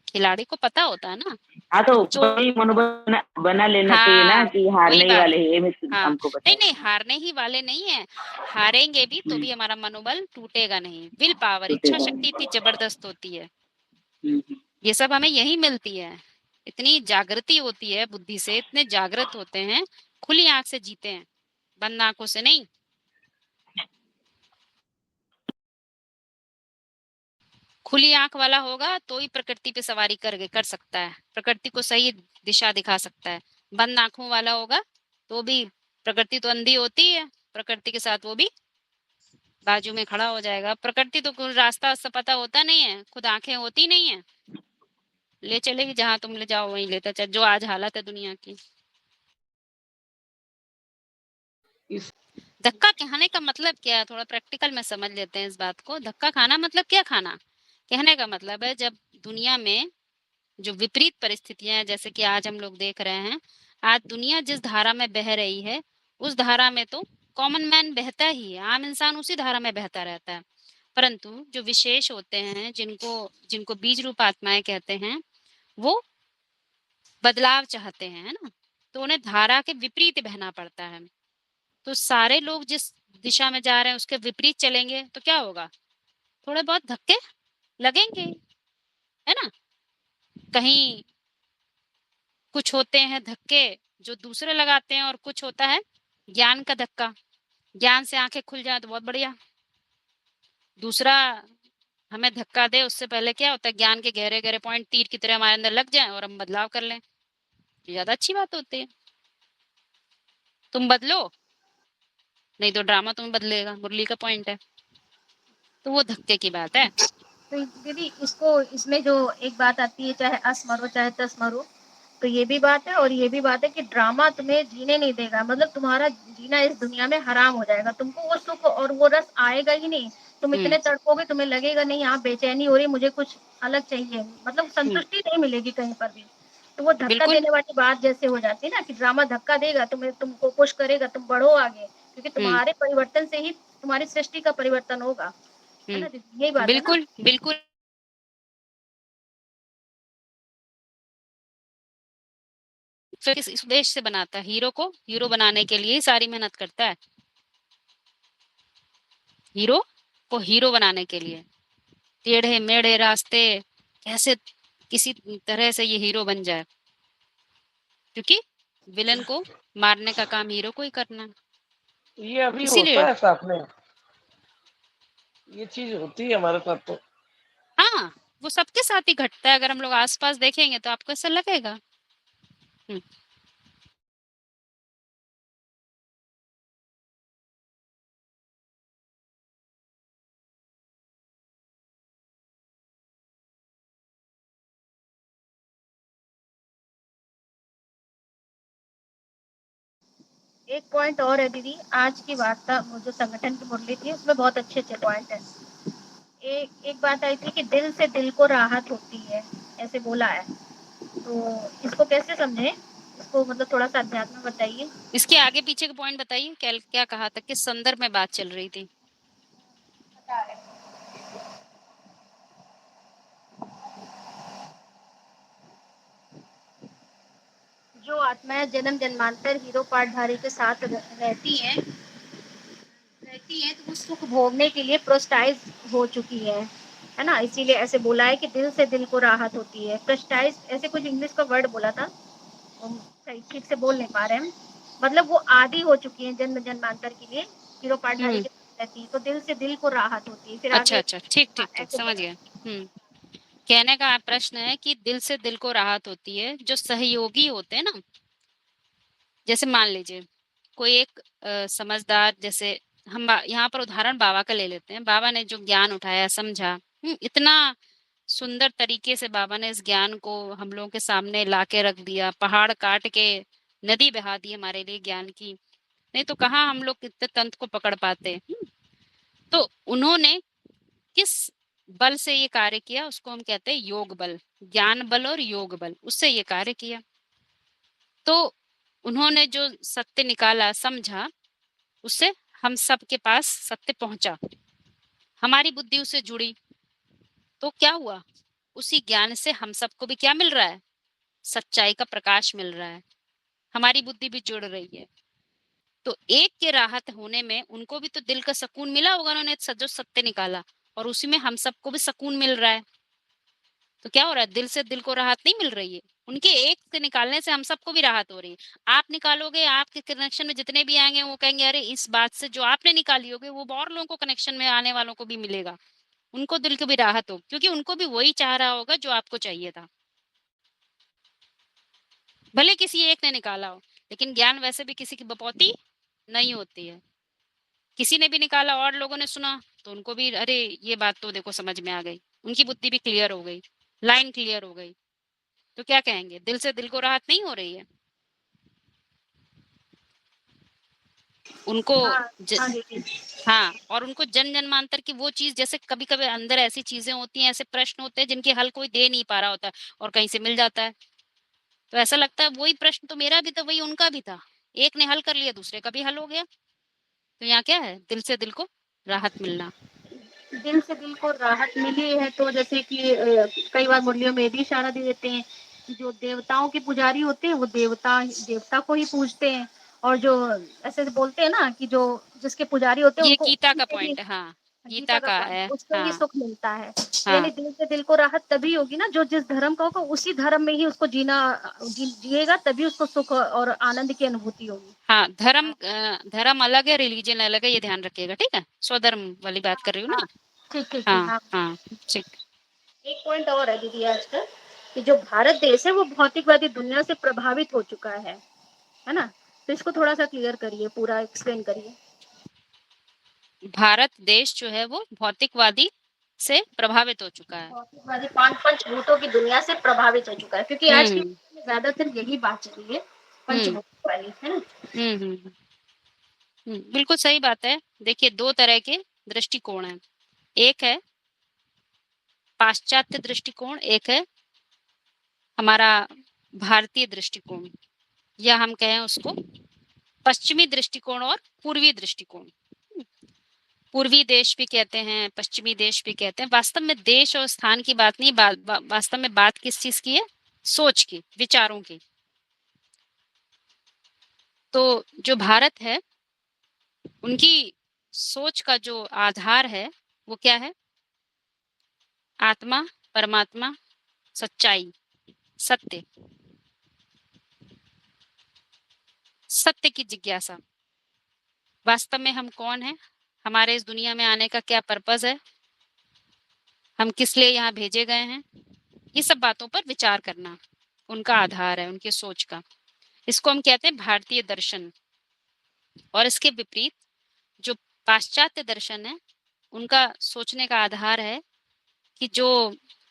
खिलाड़ी को पता होता है ना। हाँ, तो चोट, वही मनोबल बना लेना चाहिए ना हाँ कि वही हारने ही बात। वाले हैं, ये मैं हाँ, हमको नहीं बताया। नहीं, हारने ही वाले नहीं है। हारेंगे भी तो भी हमारा मनोबल टूटेगा नहीं। विल पावर, इच्छा टूटेगा शक्ति नहीं। इतनी जबरदस्त होती है। हम्म। ये सब हमें यही मिलती है। इतनी जागृति होती है बुद्धि से, इतने जागृत होते हैं, खुली आंख से जीते हैं, बंद आंखों से नहीं। खुली आंख वाला होगा तो ही प्रकृति पे सवारी कर सकता है, प्रकृति को सही दिशा दिखा सकता है। बंद आंखों वाला होगा तो भी, प्रकृति तो अंधी होती है, प्रकृति के साथ वो भी बाजू में खड़ा हो जाएगा। प्रकृति तो कोई रास्ता से पता होता नहीं है, खुद आंखें होती नहीं है, ले चलेगी जहां तुम ले जाओ वहीं लेता चल, जो आज हालत है दुनिया की। इस धक्का खाने का मतलब क्या है, थोड़ा प्रैक्टिकल में समझ लेते हैं इस बात को। धक्का खाना मतलब क्या खाना? कहने का मतलब है जब दुनिया में जो विपरीत परिस्थितियां हैं, जैसे कि आज हम लोग देख रहे हैं, आज दुनिया जिस धारा में बह रही है उस धारा में तो कॉमन मैन बहता ही है, आम इंसान उसी धारा में बहता रहता है। परंतु जो विशेष होते हैं, जिनको जिनको बीज रूप आत्माएं कहते हैं, वो बदलाव चाहते हैं, है ना, तो उन्हें धारा के विपरीत बहना पड़ता है। तो सारे लोग जिस दिशा में जा रहे हैं उसके विपरीत चलेंगे तो क्या होगा, थोड़े बहुत धक्के लगेंगे, है ना। कहीं कुछ होते हैं धक्के जो दूसरे लगाते हैं, और कुछ होता है ज्ञान का धक्का। ज्ञान से आंखें खुल जाए तो बहुत बढ़िया। दूसरा हमें धक्का दे उससे पहले क्या होता है, ज्ञान के गहरे गहरे पॉइंट तीर की तरह हमारे अंदर लग जाए और हम बदलाव कर लें, ये ज्यादा अच्छी बात होती है। तुम बदलो, नहीं तो ड्रामा तुम्हें बदलेगा, मुरली का पॉइंट है। तो वो धक्के की बात है। तो दीदी इसको, इसमें जो एक बात आती है, चाहे अस मरो चाहे तस मरो, तो ये भी बात है, और ये भी बात है कि ड्रामा तुम्हें जीने नहीं देगा, मतलब तुम्हारा जीना इस दुनिया में हराम हो जाएगा, तुमको वो सुख और वो रस आएगा ही नहीं। तुम इतने तड़पोगे, तुम्हें लगेगा नहीं यहाँ बेचैनी हो रही, मुझे कुछ अलग चाहिए, मतलब संतुष्टि नहीं मिलेगी कहीं पर भी। तो वो धक्का बिल्कुल। देने वाली बात जैसे हो जाती है ना, कि ड्रामा धक्का देगा तुम्हें, तुमको पुश करेगा, तुम बढ़ो आगे, क्योंकि तुम्हारे परिवर्तन से ही तुम्हारी सृष्टि का परिवर्तन होगा, है ना दीदी? यही बात है ना? बिल्कुल बिल्कुल। तो किस उद्देश्य से बनाता है? हीरो को हीरो बनाने के लिए ही सारी मेहनत करता है। हीरो को हीरो बनाने के लिए टेढ़े मेढ़े रास्ते, कैसे किसी तरह से ये हीरो बन जाए, क्योंकि विलन को मारने का काम हीरो को ही करना है। ये अभी इसीलिए होता है साथ में, ये चीज होती है हमारे साथ तो। हाँ, वो सबके साथ ही घटता है। अगर हम लोग आसपास देखेंगे तो आपको ऐसा लगेगा। एक पॉइंट और है दीदी, आज की वार्ता वो जो संगठन की मुरली थी उसमें बहुत अच्छे अच्छे पॉइंट है। एक बात आई थी कि दिल से दिल को राहत होती है, ऐसे बोला है, तो इसको कैसे समझे? इसको मतलब थोड़ा सा अध्यात्म में बताइए। इसके आगे पीछे के पॉइंट बताइए, क्या क्या कहा था, किस संदर्भ में बात चल रही थी? जो आत्माएं जन्म जन्मांतर हीरो पाठधारी के साथ रहती हैं तो वो सुख भोगने के लिए प्रोस्टाइज हो चुकी है ना? इसीलिए ऐसे बोला है कि दिल से दिल को राहत होती है। प्रोस्टाइज ऐसे कुछ इंग्लिश का वर्ड बोला था, हम सही ठीक से बोल नहीं पा रहे हैं, मतलब वो आदि हो चुकी है जन्म जन्मांतर के लिए, हीरो पाठधारी के साथ रहती है, तो दिल से दिल को राहत होती है। फिर अच्छा आगे अच्छा, ठीक ठीक हाँ, ठीक, ऐसे समझ बोला। गया। कहने का प्रश्न है कि दिल से दिल को राहत होती है। जो सहयोगी होते हैं ना, जैसे मान लीजिए कोई एक समझदार, जैसे हम यहाँ पर उदाहरण बाबा का ले लेते हैं। बाबा ने जो ज्ञान उठाया, समझा, इतना सुंदर तरीके से बाबा ने इस ज्ञान को हम लोगों के सामने ला के रख दिया, पहाड़ काट के नदी बहा दी हमारे लिए ज्ञान की। नहीं तो कहाँ हम लोग इतने तंत्र को पकड़ पाते। तो उन्होंने किस बल से ये कार्य किया, उसको हम कहते हैं योग बल, ज्ञान बल और योग बल, उससे ये कार्य किया। तो उन्होंने जो सत्य निकाला, समझा, उससे हम सब के पास सत्य पहुंचा, हमारी बुद्धि उससे जुड़ी, तो क्या हुआ, उसी ज्ञान से हम सबको भी क्या मिल रहा है? सच्चाई का प्रकाश मिल रहा है, हमारी बुद्धि भी जुड़ रही है। तो एक के राहत होने में उनको भी तो दिल का सुकून मिला होगा, उन्होंने जो सत्य निकाला, और उसी में हम सबको भी सुकून मिल रहा है। तो क्या हो रहा है? दिल से दिल को राहत नहीं मिल रही है, उनके एक से निकालने से हम सबको भी राहत हो रही है। आप निकालोगे, आपके कनेक्शन में जितने भी आएंगे वो कहेंगे अरे इस बात से जो आपने निकाली होगी वो और लोगों को कनेक्शन में आने वालों को भी मिलेगा, उनको दिल को भी राहत हो, क्योंकि उनको भी वही चाह रहा होगा जो आपको चाहिए था। भले किसी एक ने निकाला हो, लेकिन ज्ञान वैसे भी किसी की बपौती नहीं होती है। किसी ने भी निकाला और लोगों ने सुना तो उनको भी अरे ये बात तो देखो समझ में आ गई, उनकी बुद्धि भी क्लियर हो गई, लाइन क्लियर हो गई। तो क्या कहेंगे? दिल से दिल को राहत नहीं हो रही है उनको। हाँ दीदी। हाँ, और उनको जन जन्मांतर की वो चीज, जैसे कभी कभी अंदर ऐसी चीजें होती हैं, ऐसे प्रश्न होते हैं जिनके हल कोई दे नहीं पा रहा होता और कहीं से मिल जाता है, तो ऐसा लगता है वही प्रश्न तो मेरा भी था, वही उनका भी था, एक ने हल कर लिया दूसरे का भी हल हो गया। तो यहाँ क्या है? दिल से दिल को राहत मिलना। दिल से दिल को राहत मिली है, तो जैसे कि कई बार मुरलियों में भी इशारा दे देते हैं कि जो देवताओं के पुजारी होते हैं वो देवता को ही पूजते हैं, और जो ऐसे बोलते हैं ना कि जो जिसके पुजारी होते हैं ये उनको गीता का उसी में ही पॉइंट है। हाँ, गीता गीता का का पॉइंट, है। उसमें ही हाँ सुख मिलता है। हाँ यानी दिल से दिल को राहत तभी होगी ना, जो जिस धर्म का होगा उसी धर्म में ही उसको जिएगा, तभी उसको सुख और आनंद की अनुभूति होगी। हाँ, धर्म अलग है, रिलीजन अलग है, ये ध्यान रखिएगा, ठीक है? स्वधर्म वाली बात कर रही हूँ ना। ठीक ठीक ठीक। हाँ हाँ, हाँ, ठीक। एक पॉइंट और है दीदी आजकल, कि जो भारत देश है वो भौतिकवादी दुनिया से प्रभावित हो चुका है ना? तो इसको थोड़ा सा क्लियर करिए, पूरा एक्सप्लेन करिए। भारत देश जो है वो भौतिकवादी से प्रभावित हो चुका है। भौतिकवादी पंचभूतों की दुनिया से प्रभावित हो चुका है, क्योंकि आज की ज्यादातर यही बात चली है पंचभूत वाली, है ना। बिल्कुल सही बात है। देखिए, दो तरह के दृष्टिकोण हैं। एक है पाश्चात्य दृष्टिकोण, एक है हमारा भारतीय दृष्टिकोण, या हम कहें उसको पश्चिमी दृष्टिकोण और पूर्वी दृष्टिकोण। पूर्वी देश भी कहते हैं, पश्चिमी देश भी कहते हैं। वास्तव में देश और स्थान की बात नहीं, वास्तव में बात किस चीज की है? सोच की, विचारों की। तो जो भारत है, उनकी सोच का जो आधार है वो क्या है? आत्मा, परमात्मा, सच्चाई, सत्य, सत्य की जिज्ञासा। वास्तव में हम कौन हैं? हमारे इस दुनिया में आने का क्या पर्पस है? हम किस लिए यहाँ भेजे गए हैं? ये सब बातों पर विचार करना उनका आधार है, उनकी सोच का। इसको हम कहते हैं भारतीय दर्शन। और इसके विपरीत जो पाश्चात्य दर्शन है, उनका सोचने का आधार है कि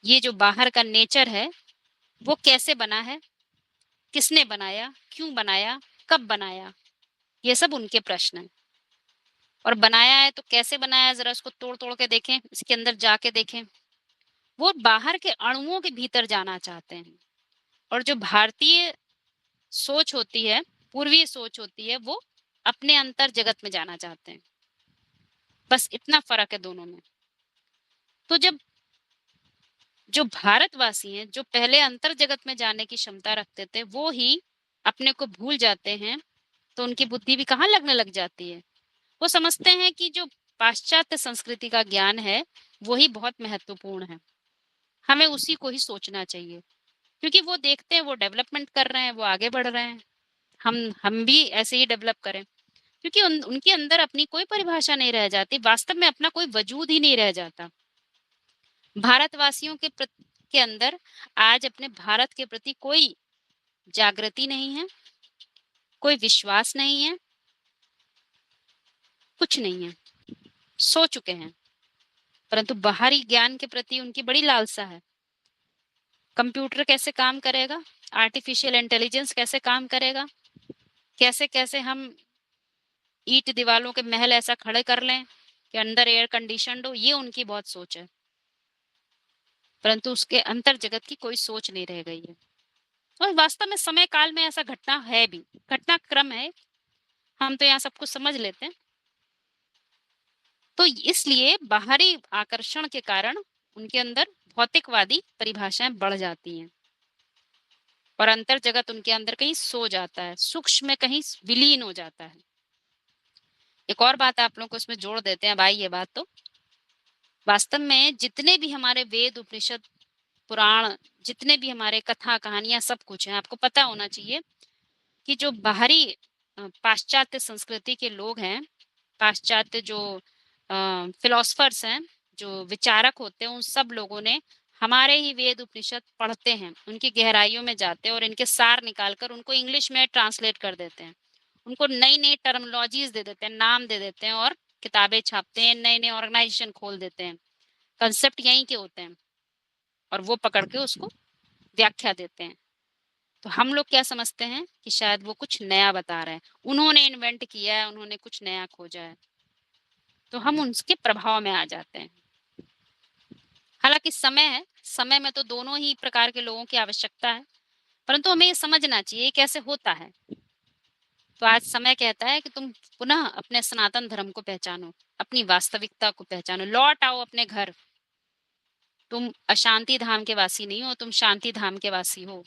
ये जो बाहर का नेचर है वो कैसे बना है, किसने बनाया, क्यों बनाया, कब बनाया, ये सब उनके प्रश्न हैं। और बनाया है तो कैसे बनाया, जरा उसको तोड़ तोड़ के देखें, इसके अंदर जाके देखें। वो बाहर के अणुओं के भीतर जाना चाहते हैं। और जो भारतीय सोच होती है, पूर्वी सोच होती है, वो अपने अंतर जगत में जाना चाहते हैं। बस इतना फर्क है दोनों में। तो जब जो भारतवासी हैं, जो पहले अंतर जगत में जाने की क्षमता रखते थे, वो ही अपने को भूल जाते हैं, तो उनकी बुद्धि भी कहाँ लगने लग जाती है? वो समझते हैं कि जो पाश्चात्य संस्कृति का ज्ञान है वही बहुत महत्वपूर्ण है, हमें उसी को ही सोचना चाहिए, क्योंकि वो देखते हैं वो डेवलपमेंट कर रहे हैं, वो आगे बढ़ रहे हैं, हम भी ऐसे ही डेवलप करें। क्योंकि उनके अंदर अपनी कोई परिभाषा नहीं रह जाती, वास्तव में अपना कोई वजूद ही नहीं रह जाता। भारतवासियों के अंदर आज अपने भारत के प्रति कोई जागृति नहीं है, कोई विश्वास नहीं है, कुछ नहीं है, सो चुके हैं। परंतु बाहरी ज्ञान के प्रति उनकी बड़ी लालसा है। कंप्यूटर कैसे काम करेगा, आर्टिफिशियल इंटेलिजेंस कैसे काम करेगा, कैसे कैसे हम ईंट दीवालों के महल ऐसा खड़े कर लें कि अंदर एयर कंडीशनड हो, ये उनकी बहुत सोच है। परंतु उसके अंतर जगत की कोई सोच नहीं रह गई है। और वास्तव में समय काल में ऐसा घटना है भी, घटनाक्रम है, हम तो यहाँ सब कुछ समझ लेते हैं। तो इसलिए बाहरी आकर्षण के कारण उनके अंदर भौतिकवादी परिभाषाएं बढ़ जाती हैं और अंतर जगत उनके अंदर कहीं सो जाता है, सूक्ष्म में कहीं विलीन हो जाता है। एक और बात आप लोगों को इसमें जोड़ देते हैं भाई, ये बात तो वास्तव में जितने भी हमारे वेद, उपनिषद, पुराण, जितने भी हमारे कथा कहानियां सब कुछ है, आपको पता होना चाहिए कि जो बाहरी पाश्चात्य संस्कृति के लोग हैं, पाश्चात्य जो फिलोसफर्स हैं, जो विचारक होते हैं, उन सब लोगों ने हमारे ही वेद उपनिषद पढ़ते हैं, उनकी गहराइयों में जाते हैं और इनके सार निकालकर उनको इंग्लिश में ट्रांसलेट कर देते हैं, उनको नई नई टर्मिनोलॉजीज दे देते हैं, नाम दे देते हैं और किताबें छापते हैं, नए नए ऑर्गेनाइजेशन खोल देते हैं। कंसेप्ट यहीं के होते हैं और वो पकड़ के उसको व्याख्या देते हैं। तो हम लोग क्या समझते हैं कि शायद वो कुछ नया बता रहे हैं, उन्होंने इन्वेंट किया है, उन्होंने कुछ नया खोजा है, तो हम उनके प्रभाव में आ जाते हैं। हालांकि समय है, समय में तो दोनों ही प्रकार के लोगों की आवश्यकता है, परंतु हमें ये समझना चाहिए कैसे होता है। तो आज समय कहता है कि तुम पुनः अपने सनातन धर्म को पहचानो, अपनी वास्तविकता को पहचानो, लौट आओ अपने घर। तुम अशांति धाम के वासी नहीं हो, तुम शांति धाम के वासी हो।